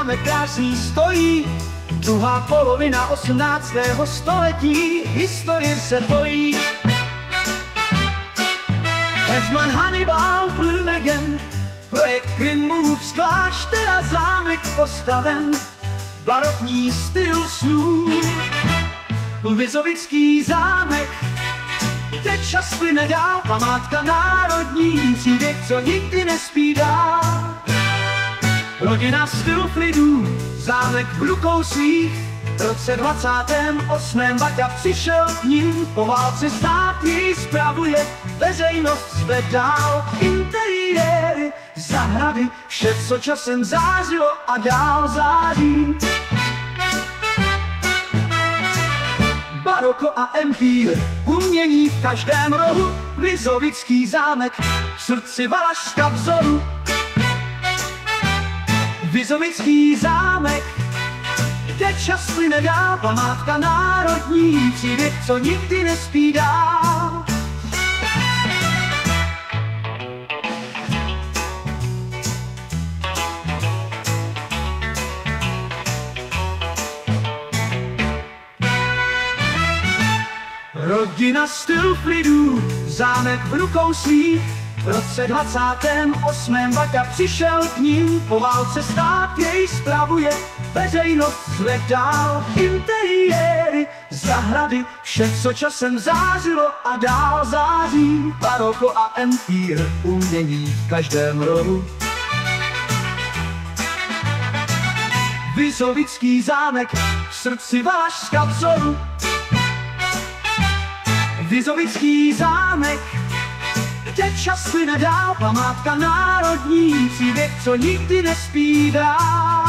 zámek krásný stojí, druhá polovina 18. století, historie se bojí. Hetman Hannibal byl legend, projekt Grimův z kláštera zámek postaven, barokní styl snů. Vizovický zámek, teď čas plyne dál, památka národní, příběh, co nikdy nespí dál. Rodina styl klidů, zámek v rukou svých, v roce 28. Baťa přišel k ním, po válce stát jej spravuje, veřejnost zvedal interiéry, zahrady, vše, co časem zářilo a dál září. Baroko a empír, umění v každém rohu, Vizovický zámek, v srdci Valašska vzoru. Vizovický zámek, kde čas plyne dál, památka národní, příběh, co nikdy nespí dál. Rodina styl klidů, zámek v rukou svých, v roce 28. Baťa přišel k ním, po válce stát jej spravuje, veřejnost zvedal interiéry, zahrady, vše, co časem zářilo a dál září. Baroko a empír, umění v každém rohu. Vizovický zámek, v srdci Valašska vzoru. Vizovický zámek, kde čas plyne dál, památka národní, příběh, co nikdy nespí dál.